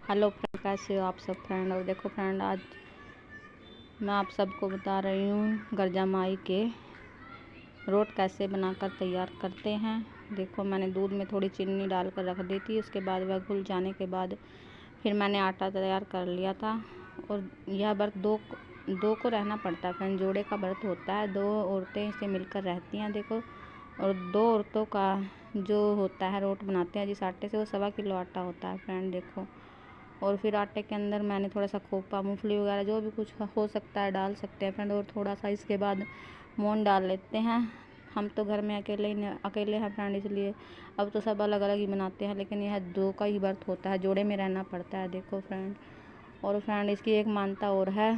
Hello friend, कैसे हो आप सब फ्रेंड। और देखो फ्रेंड, आज मैं आप सबको बता रही हूँ गर्जा माई के रोट कैसे बनाकर तैयार करते हैं। देखो, मैंने दूध में थोड़ी चीनी डालकर रख दी थी। उसके बाद वह घुल जाने के बाद फिर मैंने आटा तैयार कर लिया था। और यह व्रत दो को रहना पड़ता है फ्रेंड, जोड़े का व्रत होता है। 2 औरतें इसे मिलकर रहती हैं। देखो, और 2 औरतों का जो होता है रोट बनाते हैं जिस आटे से, वो 1.25 किलो आटा होता है फ्रेंड। देखो, और फिर आटे के अंदर मैंने थोड़ा सा खोपा, मूंगफली वगैरह जो भी कुछ हो सकता है डाल सकते हैं फ्रेंड। और थोड़ा सा इसके बाद मोन डाल लेते हैं। हम तो घर में अकेले हैं फ्रेंड, इसलिए अब तो सब अलग अलग ही बनाते हैं, लेकिन यह 2 का ही व्रत होता है, जोड़े में रहना पड़ता है। देखो फ्रेंड, और फ्रेंड इसकी एक मान्यता और है।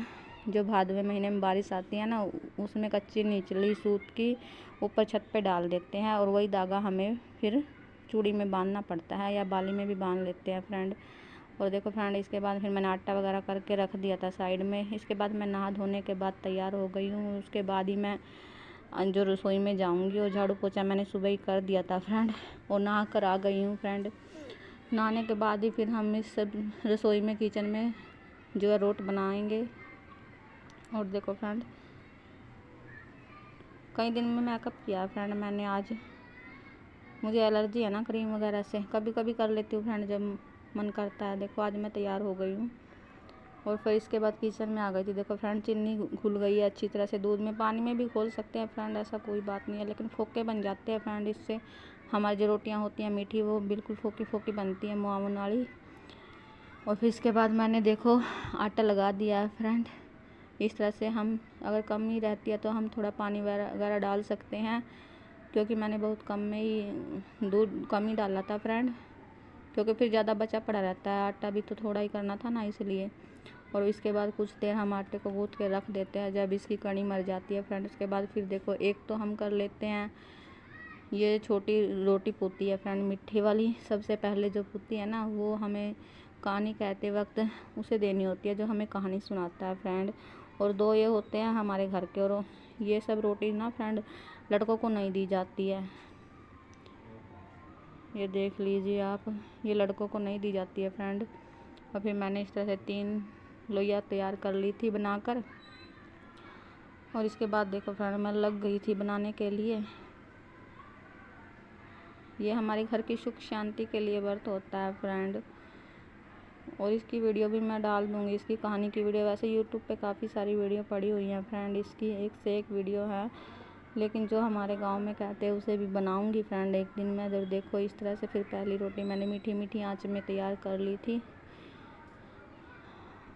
जो भादवे महीने में बारिश आती है ना, उसमें कच्ची निचली सूत की ऊपर छत पे डाल देते हैं, और वही धागा हमें फिर चूड़ी में बांधना पड़ता है, या बाली में भी बांध लेते हैं फ्रेंड। और देखो फ्रेंड, इसके बाद फिर मैंने आटा वगैरह करके रख दिया था साइड में। इसके बाद मैं नहा धोने के बाद तैयार हो गई हूँ। उसके बाद ही मैं जो रसोई में जाऊँगी, और झाड़ू पोछा मैंने सुबह ही कर दिया था फ्रेंड, और नहा कर आ गई हूँ फ्रेंड। नहाने के बाद ही फिर हम इस सब रसोई में, किचन में जो है रोट बनाएंगे। और देखो फ्रेंड, कई दिन में मेकअप किया फ्रेंड मैंने। आज मुझे एलर्जी है ना क्रीम वगैरह से, कभी कभी कर लेती हूँ फ्रेंड जब मन करता है। देखो, आज मैं तैयार हो गई हूँ। और फिर इसके बाद किचन में आ गई थी। देखो फ्रेंड, चीनी घुल गई है अच्छी तरह से। दूध में, पानी में भी घोल सकते हैं फ्रेंड, ऐसा कोई बात नहीं है, लेकिन फोके बन जाते हैं फ्रेंड। इससे हमारी जो रोटियां होती हैं मीठी, वो बिल्कुल फोकी फोकी बनती हैं, मुआवन वाली। और फिर इसके बाद मैंने देखो आटा लगा दिया है फ्रेंड। इस तरह से हम, अगर कमी रहती है तो हम थोड़ा पानी वगैरह डाल सकते हैं, क्योंकि मैंने बहुत कम में ही दूध कम ही डाला था फ्रेंड, क्योंकि फिर ज़्यादा बचा पड़ा रहता है। आटा भी तो थोड़ा ही करना था ना, इसलिए। और इसके बाद कुछ देर हम आटे को गूँथ के रख देते हैं, जब इसकी कड़ी मर जाती है फ्रेंड। उसके बाद फिर देखो, एक तो हम कर लेते हैं, ये छोटी रोटी पुती है फ्रेंड, मिट्टी वाली। सबसे पहले जो पुती है ना, वो हमें कहानी कहते वक्त उसे देनी होती है, जो हमें कहानी सुनाता है फ्रेंड। और 2 ये होते हैं हमारे घर के। और ये सब रोटी ना फ्रेंड लड़कों को नहीं दी जाती है, ये देख लीजिए आप, ये लड़कों को नहीं दी जाती है फ्रेंड। और फिर मैंने इस तरह से 3 लोइयाँ तैयार कर ली थी बनाकर। और इसके बाद देखो फ्रेंड, मैं लग गई थी बनाने के लिए। ये हमारे घर की सुख शांति के लिए व्रत होता है फ्रेंड। और इसकी वीडियो भी मैं डाल दूँगी, इसकी कहानी की वीडियो। वैसे यूट्यूब पे काफ़ी सारी वीडियो पड़ी हुई हैं फ्रेंड, इसकी एक से एक वीडियो है, लेकिन जो हमारे गांव में कहते हैं उसे भी बनाऊंगी फ्रेंड एक दिन मैं। जब देखो इस तरह से फिर पहली रोटी मैंने मीठी मीठी आंच में तैयार कर ली थी।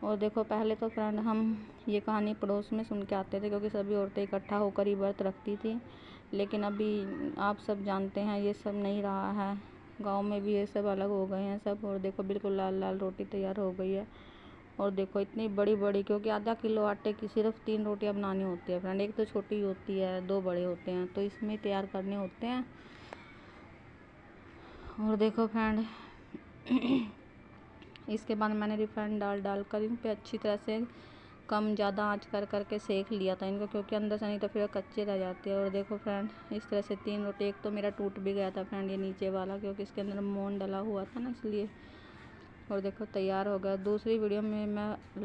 और देखो, पहले तो फ्रेंड हम ये कहानी पड़ोस में सुन के आते थे, क्योंकि सभी औरतें इकट्ठा होकर ही व्रत रखती थी। लेकिन अभी आप सब जानते हैं ये सब नहीं रहा है, गांव में भी ये सब अलग हो गए हैं सब। और देखो, बिल्कुल लाल लाल रोटी तैयार हो गई है। और देखो, इतनी बड़ी बड़ी, क्योंकि आधा किलो आटे की सिर्फ 3 रोटियां बनानी होती है फ्रेंड। एक तो छोटी होती है, 2 बड़े होते हैं, तो इसमें तैयार करने होते हैं। और देखो फ्रेंड, इसके बाद मैंने रिफाइंड डालकर इन पे अच्छी तरह से कम ज़्यादा आंच कर करके सेक लिया था इनको, क्योंकि अंदर से नहीं तो फिर कच्चे रह जाते हैं। और देखो फ्रेंड, इस तरह से 3 रोटी, एक तो मेरा टूट भी गया था फ्रेंड, ये नीचे वाला, क्योंकि इसके अंदर मोन डला हुआ था ना, इसलिए। और देखो तैयार हो गया। दूसरी वीडियो में मैं